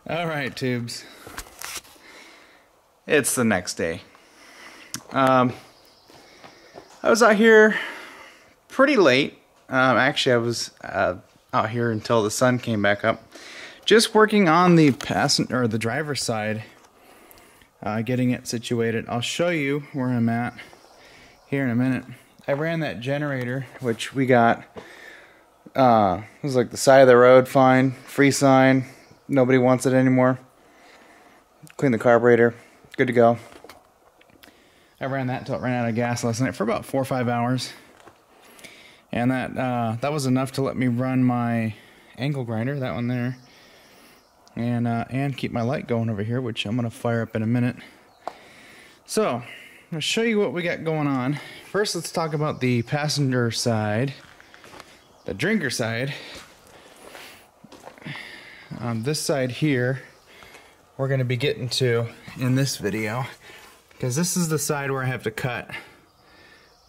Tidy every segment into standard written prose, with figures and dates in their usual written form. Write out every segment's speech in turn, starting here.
Alright, tubes. It's the next day. I was out here pretty late. Actually, I was out here until the sun came back up. Just working on the passenger or the driver's side, getting it situated. I'll show you where I'm at here in a minute. I ran that generator, which we got. It was like the side of the road, fine, free sign. Nobody wants it anymore. Clean the carburetor, good to go. I ran that until it ran out of gas last night for about 4 or 5 hours, and that was enough to let me run my angle grinder, that one there, and keep my light going over here, which I'm gonna fire up in a minute. So I'm gonna show you what we got going on. First, let's talk about the passenger side, the drinker side. This side here, we're going to be getting to in this video, because this is the side where I have to cut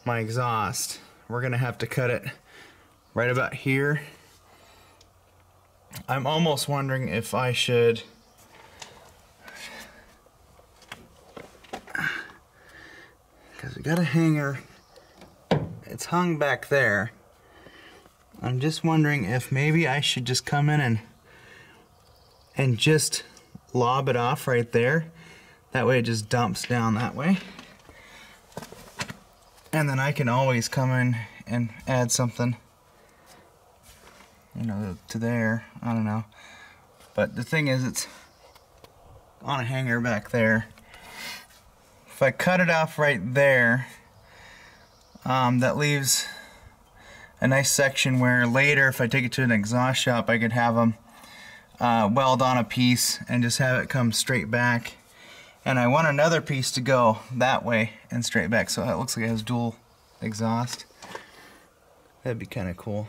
my exhaust. We're going to have to cut it right about here. I'm almost wondering if I should because we got a hanger, it's hung back there. I'm just wondering if maybe I should just come in and just lob it off right there. That way it just dumps down that way. And then I can always come in and add something, you know, to there. I don't know. But the thing is, it's on a hanger back there. If I cut it off right there, that leaves a nice section where later, if I take it to an exhaust shop, I could have them weld on a piece and just have it come straight back. And I want another piece to go that way and straight back, so it looks like it has dual exhaust. That'd be kind of cool.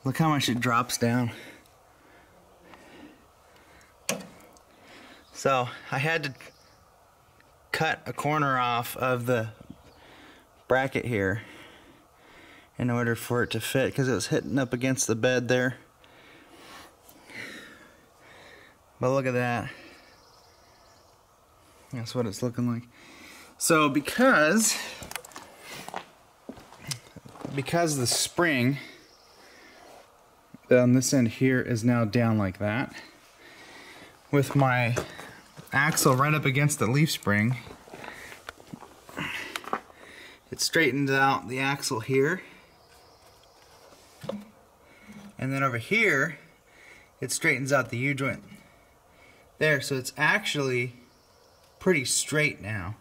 Look how much it drops down. So I had to cut a corner off of the bracket here in order for it to fit, because it was hitting up against the bed there. But look at that. That's what it's looking like. So because the spring on this end here is now down like that, with my axle right up against the leaf spring, it straightens out the axle here. And then over here, it straightens out the U-joint there, so it's actually pretty straight now.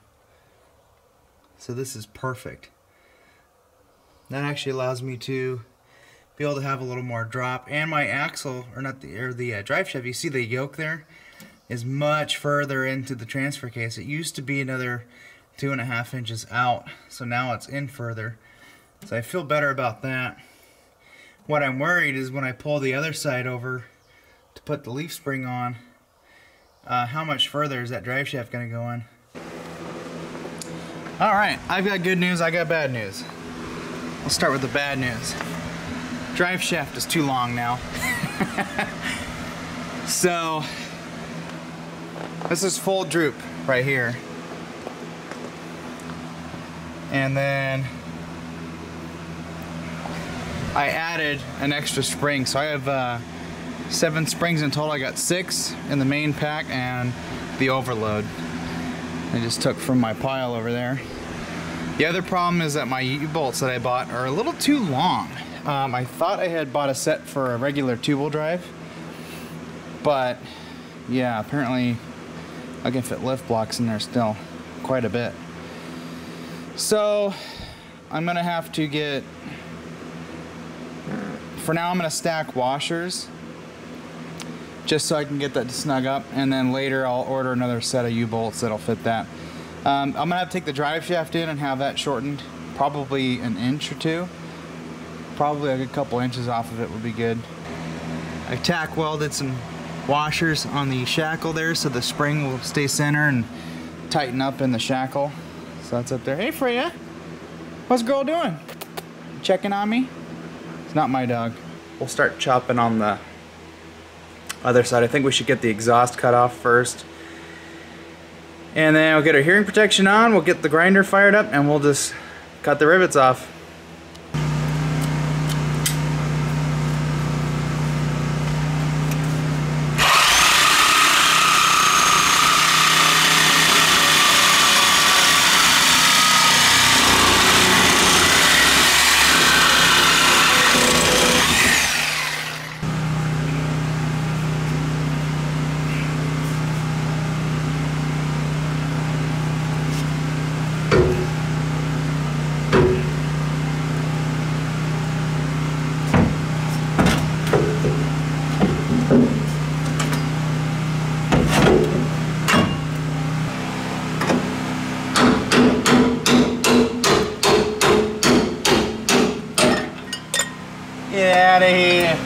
So this is perfect. That actually allows me to be able to have a little more drop, and my axle, or not the drive shaft, you see the yoke there is much further into the transfer case. It used to be another 2.5 inches out, so now it's in further. So I feel better about that. What I'm worried is when I pull the other side over to put the leaf spring on, how much further is that drive shaft going to go in? Alright, I've got good news, I got bad news. I'll start with the bad news. Drive shaft is too long now. So, this is full droop right here. And then I added an extra spring, so I have 7 springs in total. I got 6 in the main pack and the overload I just took from my pile over there. The other problem is that my U-bolts that I bought are a little too long. I thought I had bought a set for a regular 2-wheel drive, but yeah, apparently I can fit lift blocks in there still quite a bit. So I'm gonna have to get, for now I'm gonna stack washers just so I can get that to snug up, and then later I'll order another set of U-bolts that'll fit that. I'm gonna have to take the drive shaft in and have that shortened, probably an inch or 2. Probably like a couple inches off of it would be good. I tack welded some washers on the shackle there so the spring will stay center and tighten up in the shackle. So that's up there. Hey Freya, what's girl doing? Checking on me? It's not my dog. we'll start chopping on the other side. I think we should get the exhaust cut off first. And then we'll get our hearing protection on, we'll get the grinder fired up, and we'll just cut the rivets off. Get out of here.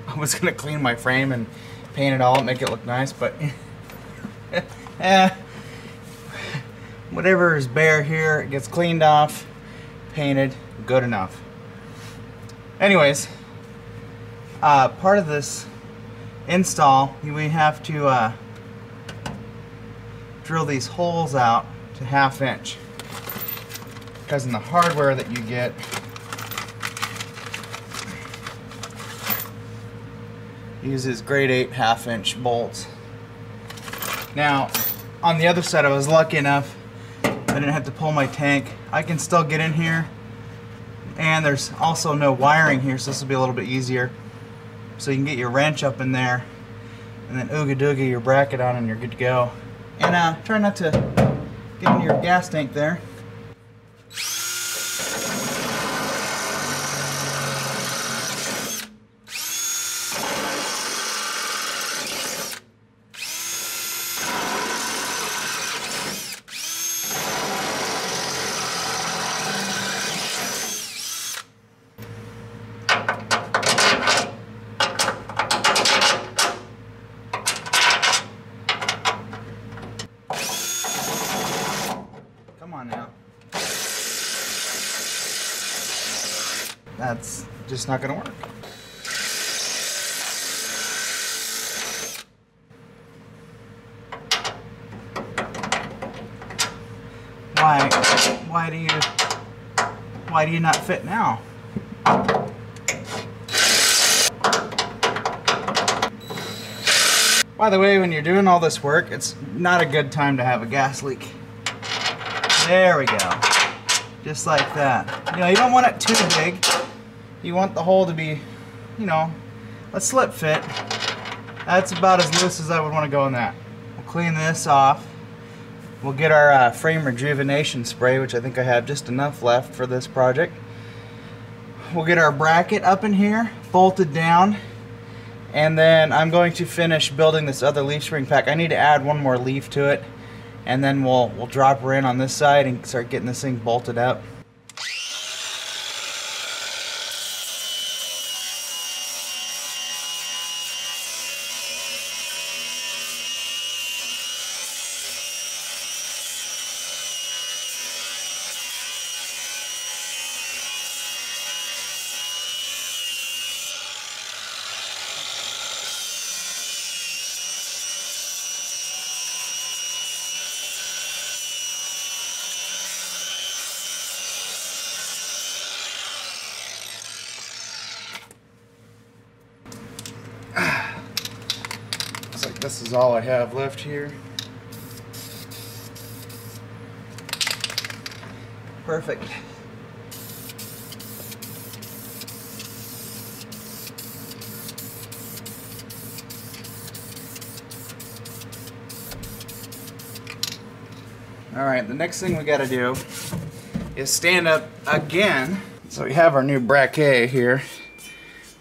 I was gonna clean my frame and paint it all, make it look nice, but whatever is bare here, it gets cleaned off, painted, good enough. Anyways, part of this install, we have to drill these holes out to 1/2 inch, because in the hardware that you get, uses grade 8 1/2 inch bolts. Now on the other side, I was lucky enough I didn't have to pull my tank. I can still get in here, and there's also no wiring here, so this will be a little bit easier. So you can get your wrench up in there and then ooga dooga your bracket on and you're good to go. And try not to get into your gas tank there. Come on now. That's just not going to work. Why do you not fit now? By the way, when you're doing all this work, it's not a good time to have a gas leak. There we go. Just like that. You know, you don't want it too big. You want the hole to be, you know, a slip fit. That's about as loose as I would want to go in that. We'll clean this off. We'll get our frame rejuvenation spray, which I think I have just enough left for this project. We'll get our bracket up in here, bolted down, And then I'm going to finish building this other leaf spring pack. I need to add one more leaf to it, and then we'll drop her in on this side and start getting this thing bolted up. Looks like this is all I have left here. Perfect. Alright, the next thing we gotta do is stand up again. So we have our new bracket here.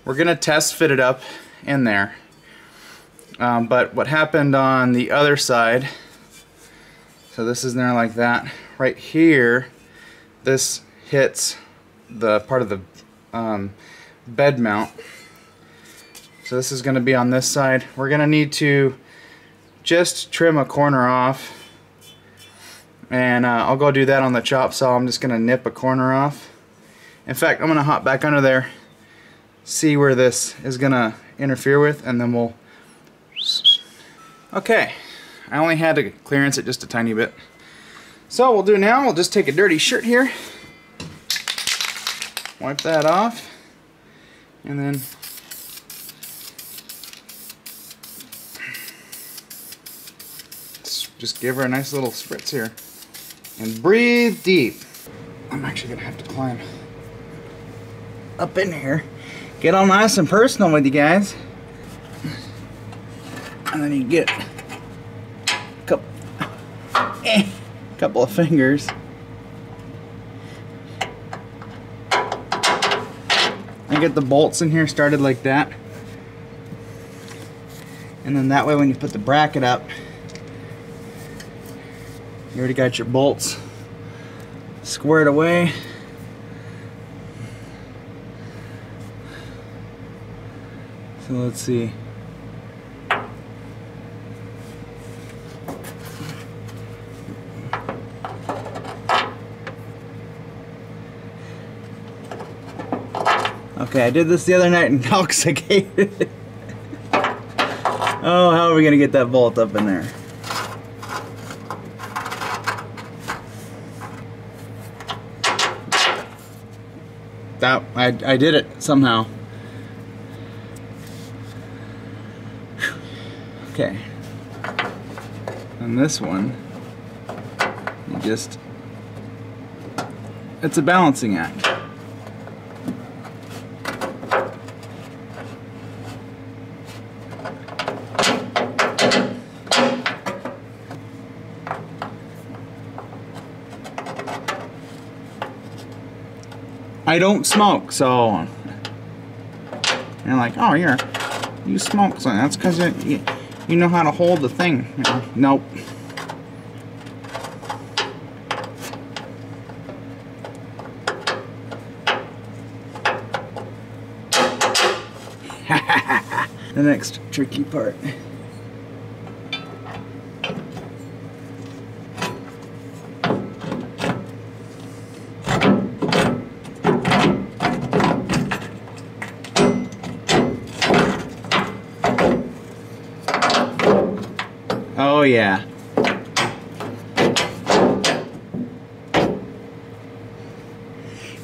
We're gonna test fit it up in there. But what happened on the other side, so this is there like that, right here, this hits the part of the bed mount. So this is gonna be on this side. We're gonna need to just trim a corner off, and I'll go do that on the chop saw. I'm just gonna nip a corner off. In fact, I'm gonna hop back under there, see where this is gonna interfere with, and then we'll. Okay, I only had to clearance it just a tiny bit. So what we'll do now, we'll just take a dirty shirt here, wipe that off, and then just give her a nice little spritz here. And breathe deep. I'm actually gonna have to climb up in here, get all nice and personal with you guys, and then you get a couple of fingers. And get the bolts in here started like that, and then that way when you put the bracket up, you already got your bolts squared away. So let's see. Okay, I did this the other night and intoxicated. Oh, how are we gonna get that bolt up in there? That I did it somehow. Okay. And this one, you just, it's a balancing act. I don't smoke, so you're like, oh, you smoke, so that's because you know how to hold the thing. Nope. The next tricky part. Oh yeah.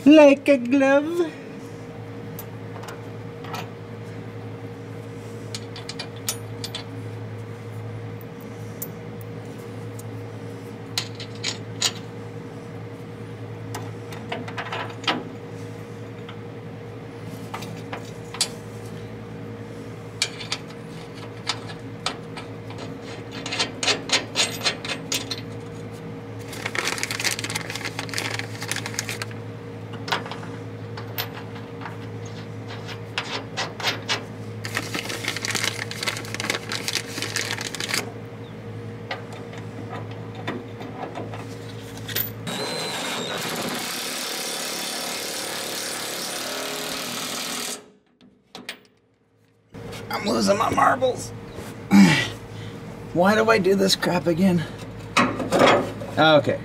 Like a glove. I'm losing my marbles. Why do I do this crap again? Okay.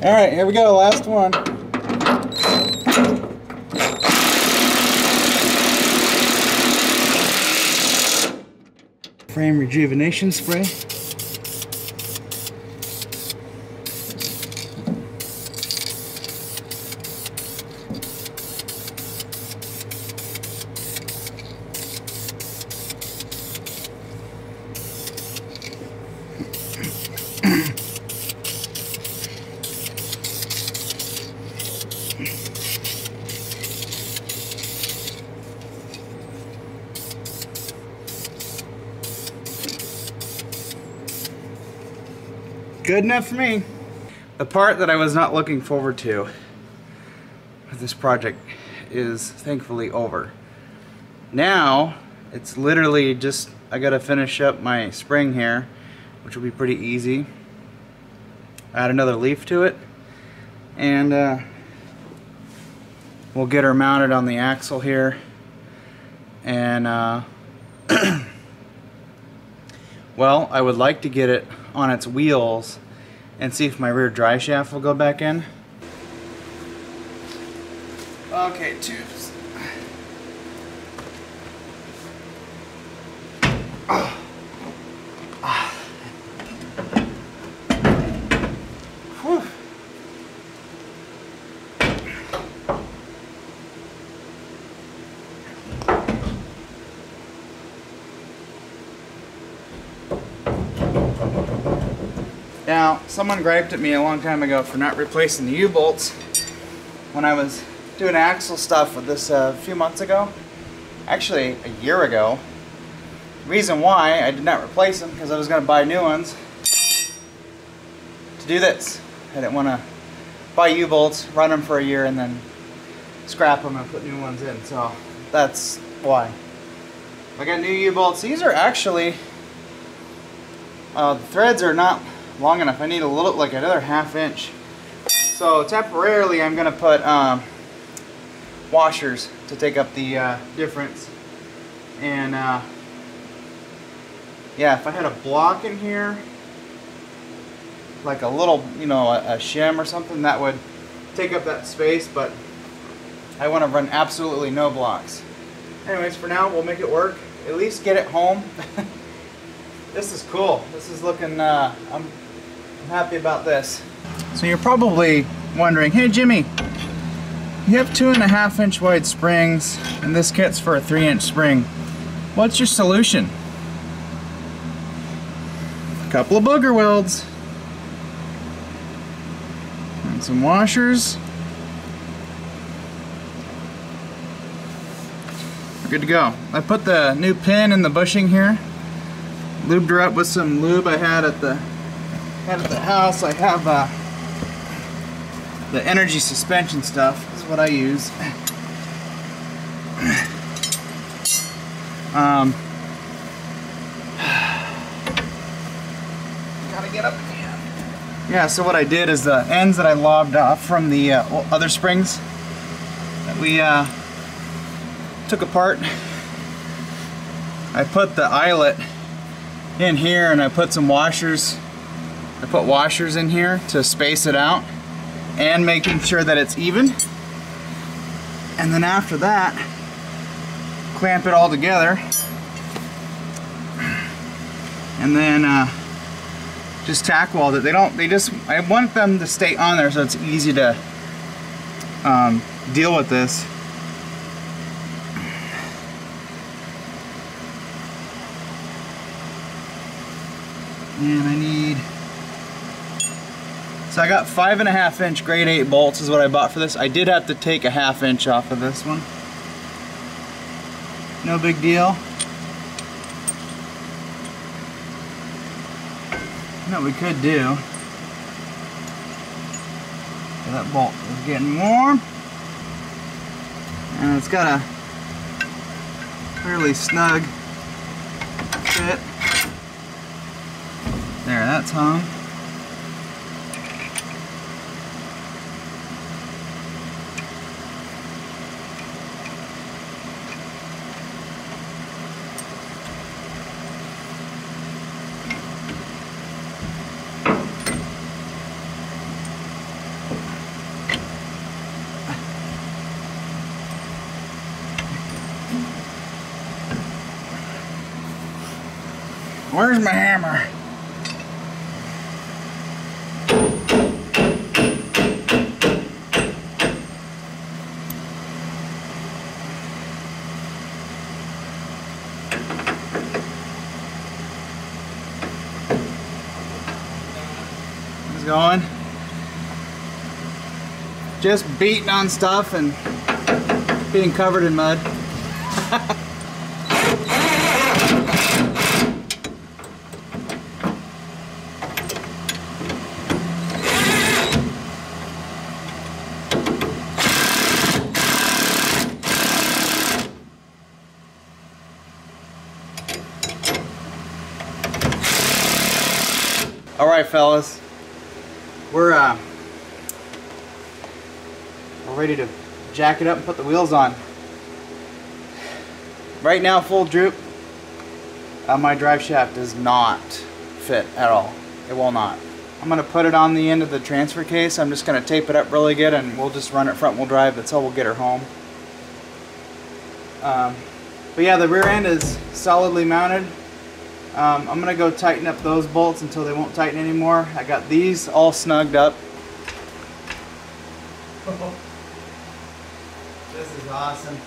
All right, here we go, last one. Frame rejuvenation spray. Good enough for me. The part that I was not looking forward to with this project is thankfully over. Now it's literally just, I gotta finish up my spring here, which will be pretty easy. Add another leaf to it, and we'll get her mounted on the axle here, and well, I would like to get it on its wheels and see if my rear drive shaft will go back in. Okay, tubes. Whew. Now, someone griped at me a long time ago for not replacing the U-bolts when I was doing axle stuff with this a few months ago. Actually, a year ago. Reason why I did not replace them, because I was going to buy new ones to do this. I didn't want to buy U-bolts, run them for a year, and then scrap them and put new ones in. So that's why. I got new U-bolts. These are actually, the threads are not long enough. I need a little, like another ½ inch. So temporarily I'm going to put washers to take up the difference. And yeah, if I had a block in here, like a little, you know, a shim or something, that would take up that space, but I want to run absolutely no blocks. Anyways, for now we'll make it work. At least get it home. This is cool. This is looking, I'm happy about this. So you're probably wondering, hey Jimmy, you have 2½ inch wide springs and this kit's for a 3-inch spring. What's your solution? A couple of booger welds and some washers. We're good to go. I put the new pin in the bushing here. Lubed her up with some lube I had at the house. I have the energy suspension stuff. That's what I use. Gotta get up again. Yeah, so what I did is the ends that I lobbed off from the other springs that we took apart, I put the eyelet in here, and I put some washers. I put washers in here to space it out and making sure that it's even. And then after that, clamp it all together. And then just tack weld it. I want them to stay on there so it's easy to deal with this. And I need, so I got 5½ inch grade 8 bolts is what I bought for this. I did have to take a ½ inch off of this one. No big deal. And what we could do So that bolt is getting warm. And it's got a fairly snug fit. There, that's hung. Where's my hammer? It's going. Just beating on stuff and being covered in mud. All right, fellas, we're ready to jack it up and put the wheels on. Right now, full droop, my drive shaft does not fit at all. It will not. I'm gonna put it on the end of the transfer case. I'm just gonna tape it up really good, and we'll just run it front wheel drive. That's how we'll get her home. But yeah, the rear end is solidly mounted. I'm going to go tighten up those bolts until they won't tighten anymore. I got these all snugged up. This is awesome.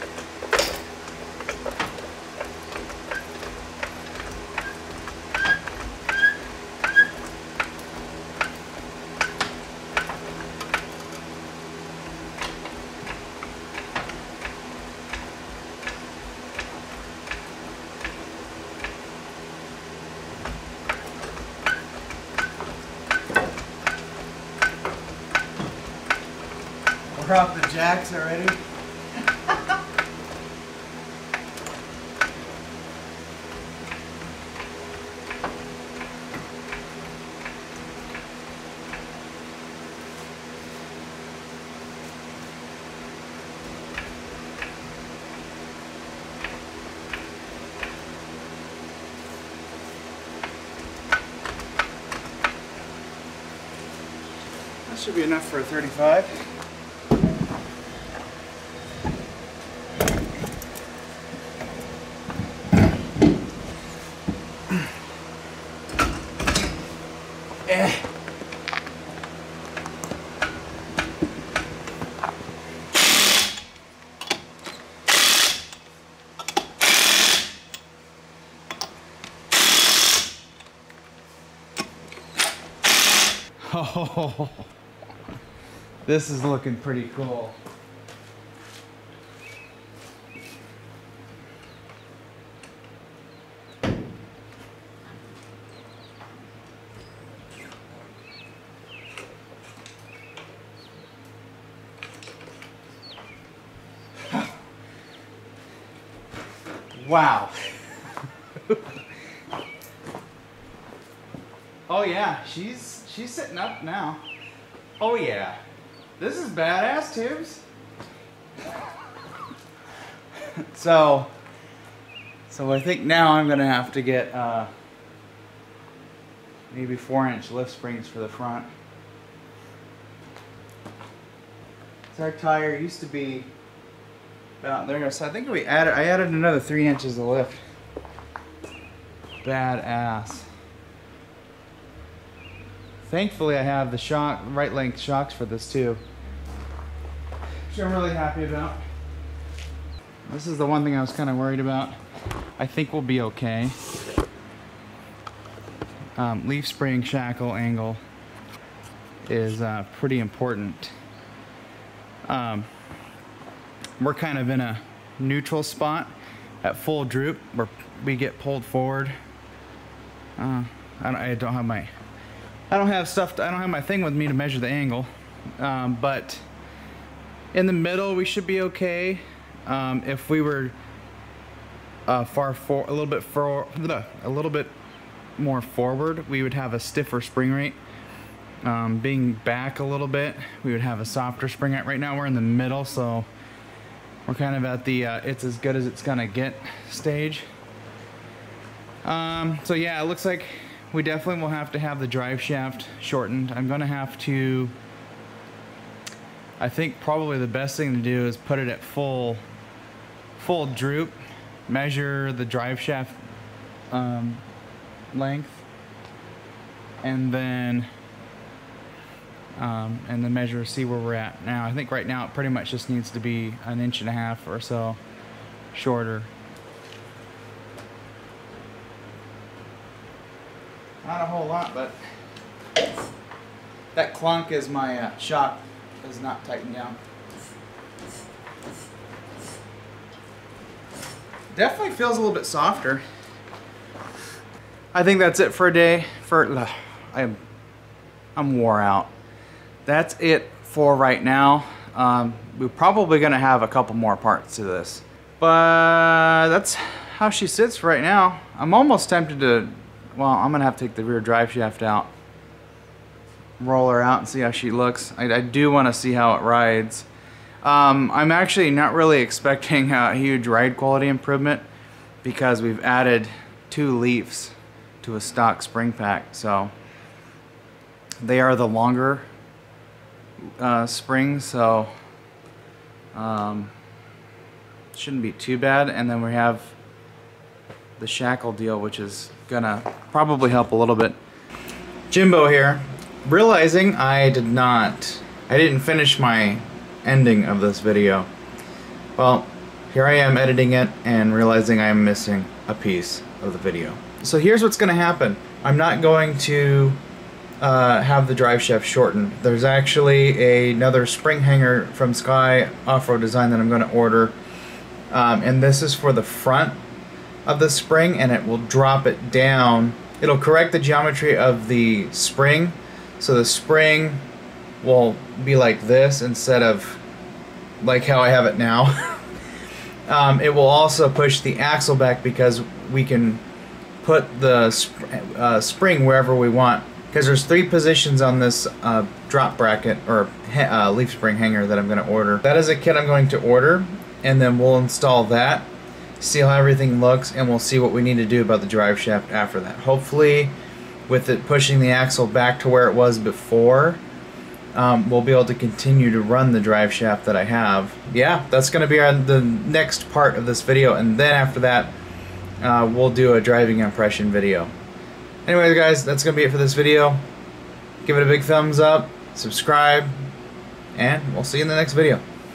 We're off the jacks already. That should be enough for a 35. Oh, this is looking pretty cool. Wow. Oh yeah, she's sitting up now. Oh yeah. This is badass, tubes. So I think now I'm gonna have to get maybe 4-inch lift springs for the front. So our tire used to be about there, so I think I added another 3 inches of lift. Badass. Thankfully I have the right length shocks for this too, which I'm really happy about. This is the one thing I was kind of worried about. I think we'll be okay. Leaf spring shackle angle is pretty important. We're kind of in a neutral spot at full droop where we get pulled forward. I don't have my thing with me to measure the angle, but in the middle we should be okay. If we were a little bit more forward, we would have a stiffer spring rate. Being back a little bit, we would have a softer spring rate. Right now we're in the middle, so we're kind of at the it's as good as it's gonna get stage. So yeah, it looks like we definitely will have to have the drive shaft shortened. I'm gonna have to, I think probably the best thing to do is put it at full droop, measure the drive shaft length, and then measure, see where we're at now. I think right now it pretty much just needs to be 1.5 inches or so shorter. Not a whole lot, but that clunk is my shock is not tightened down. Definitely feels a little bit softer. I think that's it for a day. I'm wore out. That's it for right now. We're probably gonna have a couple more parts to this, but that's how she sits right now. I'm almost tempted to, well, I'm gonna have to take the rear drive shaft out, roll her out and see how she looks. I do want to see how it rides. I'm actually not really expecting a huge ride quality improvement because we've added 2 leaves to a stock spring pack, so they are the longer springs, so shouldn't be too bad. And then we have the Shackle deal, which is gonna probably help a little bit. Jimbo here, realizing I didn't finish my ending of this video. Well, here I am editing it and realizing I am missing a piece of the video. So here's what's gonna happen. I'm not going to have the drive shaft shortened. There's actually another spring hanger from Sky Off-Road Design that I'm going to order, and this is for the front of the spring, and it will drop it down. It'll correct the geometry of the spring, so the spring will be like this instead of like how I have it now. It will also push the axle back because we can put the spring wherever we want. Because there's 3 positions on this drop bracket or leaf spring hanger that I'm going to order. That is a kit I'm going to order, and then we'll install that, see how everything looks, and we'll see what we need to do about the drive shaft after that. Hopefully, with it pushing the axle back to where it was before, we'll be able to continue to run the drive shaft that I have. Yeah, that's going to be the next part of this video, and then after that, we'll do a driving impression video. Anyways guys, that's going to be it for this video. Give it a big thumbs up, subscribe, and we'll see you in the next video.